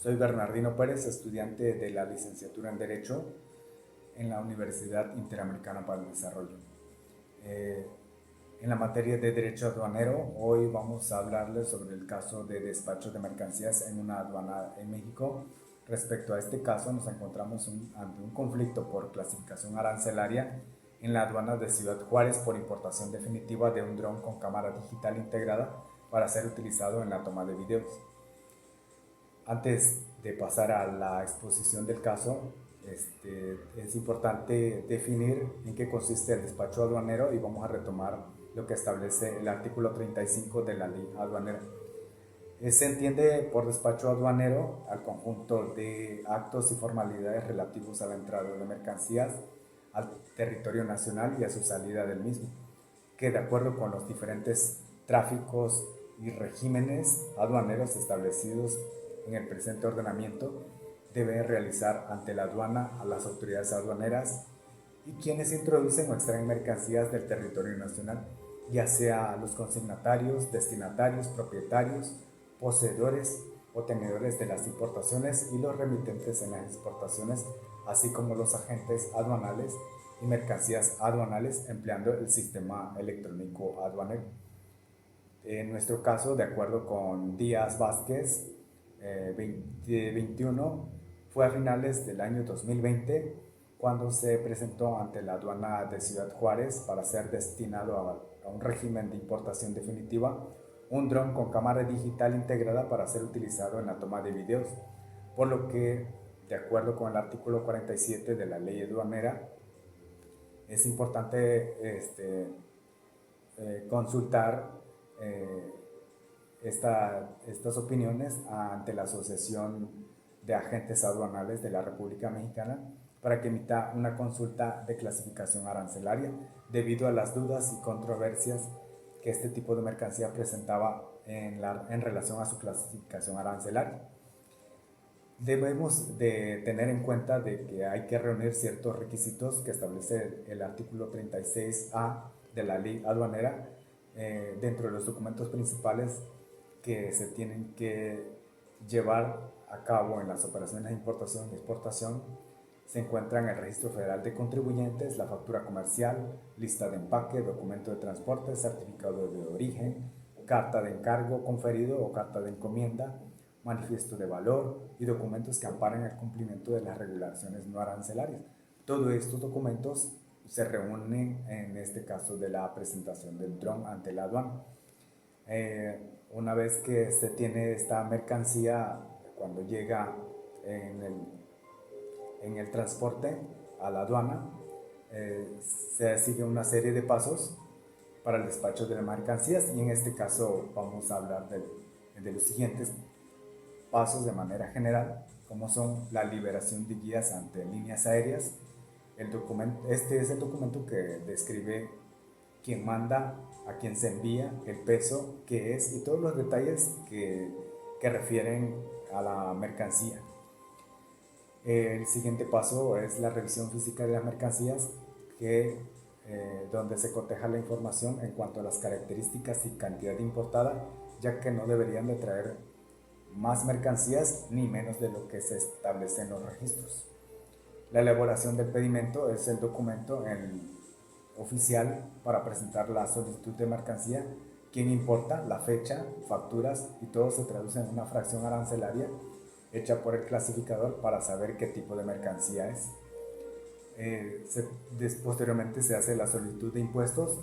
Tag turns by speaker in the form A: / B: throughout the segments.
A: Soy Bernardino Pérez, estudiante de la licenciatura en Derecho en la Universidad Interamericana para el Desarrollo. Eh, en la materia de Derecho Aduanero, hoy vamos a hablarles sobre el caso de despacho de mercancías en una aduana en México. Respecto a este caso, nos encontramos ante un conflicto por clasificación arancelaria en la aduana de Ciudad Juárez por importación definitiva de un dron con cámara digital integrada para ser utilizado en la toma de videos. Antes de pasar a la exposición del caso, es importante definir en qué consiste el despacho aduanero y vamos a retomar lo que establece el artículo 35 de la ley aduanera. Se entiende por despacho aduanero al conjunto de actos y formalidades relativos a la entrada de mercancías al territorio nacional y a su salida del mismo, que de acuerdo con los diferentes tráficos y regímenes aduaneros establecidos en el presente ordenamiento, debe realizar ante la aduana a las autoridades aduaneras y quienes introducen o extraen mercancías del territorio nacional, ya sea los consignatarios, destinatarios, propietarios, poseedores o tenedores de las importaciones y los remitentes en las exportaciones, así como los agentes aduanales y mercancías aduanales empleando el sistema electrónico aduanero. En nuestro caso, de acuerdo con Díaz Vázquez, 2021, fue a finales del año 2020 cuando se presentó ante la aduana de Ciudad Juárez para ser destinado a un régimen de importación definitiva un dron con cámara digital integrada para ser utilizado en la toma de videos, por lo que, de acuerdo con el artículo 47 de la ley aduanera, es importante consultar eh, estas opiniones ante la Asociación de Agentes Aduanales de la República Mexicana para que emita una consulta de clasificación arancelaria debido a las dudas y controversias que este tipo de mercancía presentaba en relación a su clasificación arancelaria. Debemos de tener en cuenta de que hay que reunir ciertos requisitos que establece el artículo 36A de la ley aduanera dentro de los documentos principales que se tienen que llevar a cabo en las operaciones de importación y exportación. Se encuentran el Registro Federal de Contribuyentes, la factura comercial, lista de empaque, documento de transporte, certificado de origen, carta de encargo conferido o carta de encomienda, manifiesto de valor y documentos que amparan el cumplimiento de las regulaciones no arancelarias. Todos estos documentos se reúnen en este caso de la presentación del dron ante la aduana. Una vez que se tiene esta mercancía, cuando llega en el transporte a la aduana, se sigue una serie de pasos para el despacho de las mercancías y en este caso vamos a hablar de los siguientes pasos de manera general, como son la liberación de guías ante líneas aéreas. Este es el documento que describe quién manda, a quién se envía, el peso, qué es y todos los detalles que refieren a la mercancía. El siguiente paso es la revisión física de las mercancías, donde se coteja la información en cuanto a las características y cantidad importada, ya que no deberían de traer más mercancías ni menos de lo que se establece en los registros. La elaboración del pedimento es el documento oficial para presentar la solicitud de mercancía, quién importa, la fecha, facturas y todo se traduce en una fracción arancelaria hecha por el clasificador para saber qué tipo de mercancía es. Posteriormente se hace la solicitud de impuestos.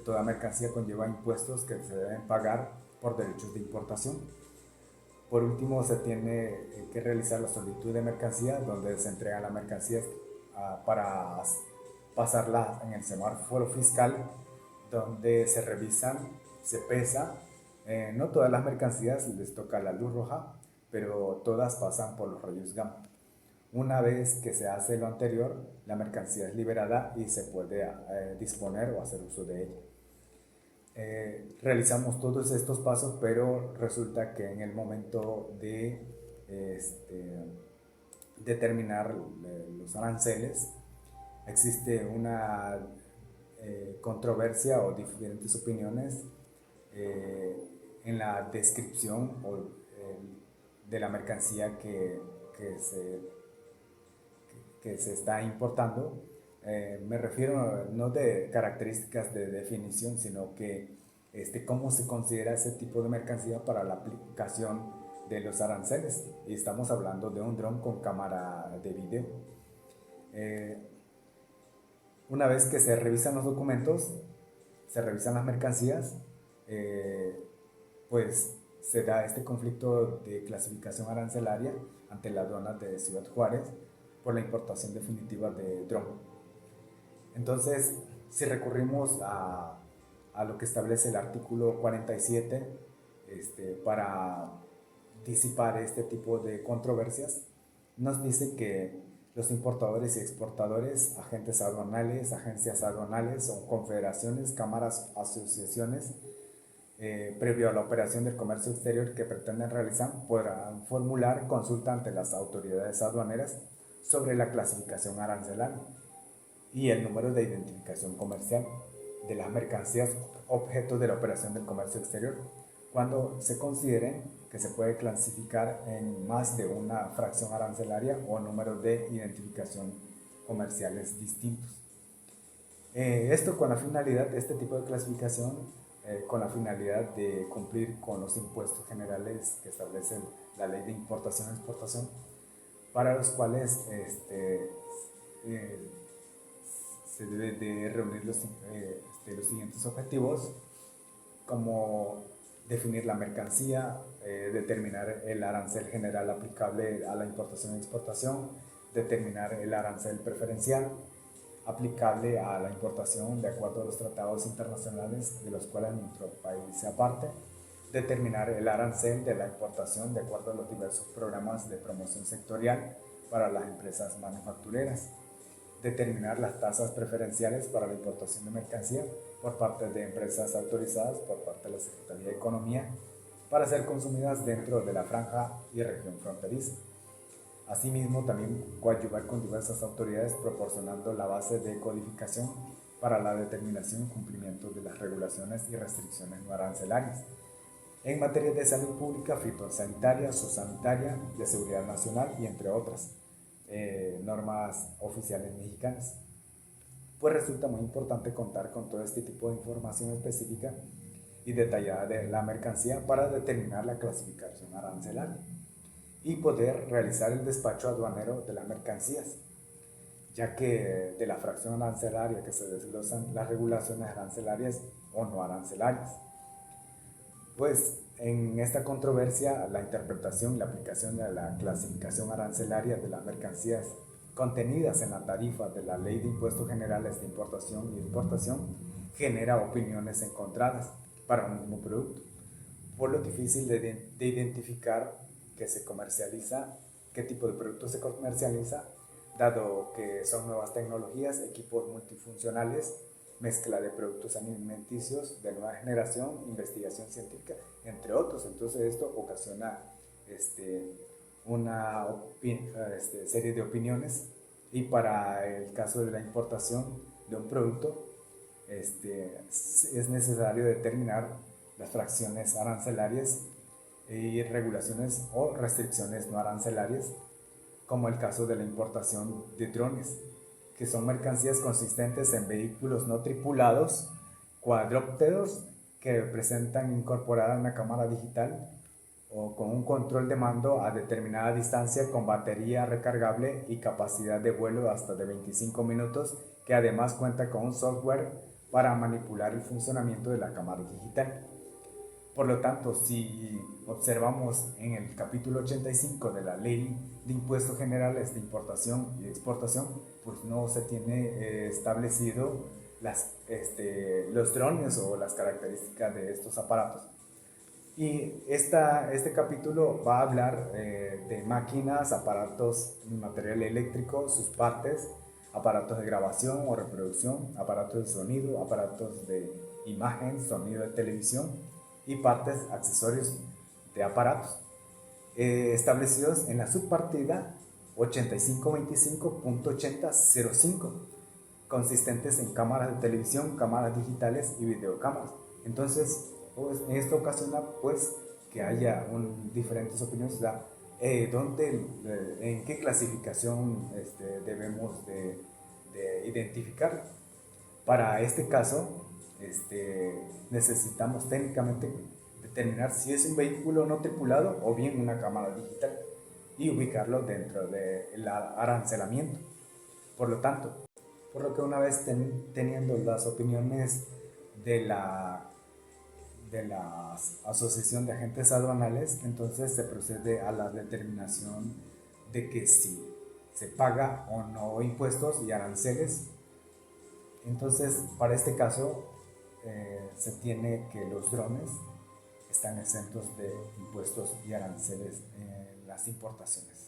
A: Toda mercancía conlleva impuestos que se deben pagar por derechos de importación. Por último, se tiene que realizar la solicitud de mercancía, donde se entrega la mercancía para pasarla en el semáforo fiscal, donde se revisan, se pesa. No todas las mercancías les toca la luz roja, pero todas pasan por los rayos gamma. Una vez que se hace lo anterior, la mercancía es liberada y se puede disponer o hacer uso de ella. Realizamos todos estos pasos, pero resulta que en el momento de determinar los aranceles existe una controversia o diferentes opiniones en la descripción de la mercancía que se, que se está importando. Me refiero no de características de definición, sino que cómo se considera ese tipo de mercancía para la aplicación de los aranceles. Y estamos hablando de un dron con cámara de video. Eh, una vez que se revisan los documentos, se revisan las mercancías, eh, pues se da este conflicto de clasificación arancelaria ante la aduana de Ciudad Juárez por la importación definitiva de dron. Entonces, si recurrimos a lo que establece el artículo 47 para disipar este tipo de controversias, nos dice que los importadores y exportadores, agentes aduanales, agencias aduanales o confederaciones, cámaras, asociaciones, previo a la operación del comercio exterior que pretenden realizar, podrán formular consulta ante las autoridades aduaneras sobre la clasificación arancelaria y el número de identificación comercial de las mercancías objeto de la operación del comercio exterior, cuando se considere que se puede clasificar en más de una fracción arancelaria o número de identificación comerciales distintos. Esto con la finalidad, este tipo de clasificación, con la finalidad de cumplir con los impuestos generales que establecen la ley de importación y exportación, para los cuales se debe de reunir los siguientes objetivos, como definir la mercancía, determinar el arancel general aplicable a la importación y exportación, determinar el arancel preferencial aplicable a la importación de acuerdo a los tratados internacionales de los cuales nuestro país se aparte, determinar el arancel de la importación de acuerdo a los diversos programas de promoción sectorial para las empresas manufactureras, determinar las tasas preferenciales para la importación de mercancía por parte de empresas autorizadas por parte de la Secretaría de Economía para ser consumidas dentro de la franja y región fronteriza. Asimismo, también coadyuvar con diversas autoridades proporcionando la base de codificación para la determinación y cumplimiento de las regulaciones y restricciones no arancelarias en materia de salud pública, fitosanitaria, zoosanitaria, de seguridad nacional y entre otras normas oficiales mexicanas. Pues resulta muy importante contar con todo este tipo de información específica y detallada de la mercancía para determinar la clasificación arancelaria y poder realizar el despacho aduanero de las mercancías, ya que de la fracción arancelaria que se desglosan las regulaciones arancelarias o no arancelarias. Pues en esta controversia, la interpretación y la aplicación de la clasificación arancelaria de las mercancías contenidas en la tarifa de la Ley de Impuestos Generales de Importación y Exportación genera opiniones encontradas para un mismo producto, por lo difícil de identificar qué se comercializa, qué tipo de producto se comercializa, dado que son nuevas tecnologías, equipos multifuncionales, mezcla de productos alimenticios de nueva generación, investigación científica, entre otros. Entonces esto ocasiona una serie de opiniones, y para el caso de la importación de un producto es necesario determinar las fracciones arancelarias y regulaciones o restricciones no arancelarias, como el caso de la importación de drones, que son mercancías consistentes en vehículos no tripulados, cuadrúpedos que presentan incorporada una cámara digital o con un control de mando a determinada distancia con batería recargable y capacidad de vuelo hasta de 25 minutos, que además cuenta con un software para manipular el funcionamiento de la cámara digital. Por lo tanto, si observamos en el capítulo 85 de la Ley de Impuestos Generales de Importación y Exportación, pues no se tiene establecido los drones o las características de estos aparatos. Y este capítulo va a hablar de máquinas, aparatos, material eléctrico, sus partes, aparatos de grabación o reproducción, aparatos de sonido, aparatos de imagen, sonido de televisión y partes, accesorios de aparatos, establecidos en la subpartida 8525.8005, consistentes en cámaras de televisión, cámaras digitales y videocámaras. Entonces, pues, esto ocasiona pues que haya diferentes opiniones, ¿En qué clasificación debemos de identificar? Para este caso, necesitamos técnicamente determinar si es un vehículo no tripulado o bien una cámara digital y ubicarlo dentro del arancelamiento. Por lo tanto, por lo que una vez teniendo las opiniones de la Asociación de Agentes Aduanales, entonces se procede a la determinación de que si se paga o no impuestos y aranceles. Entonces, para este caso, se tiene que los drones están exentos de impuestos y aranceles en las importaciones.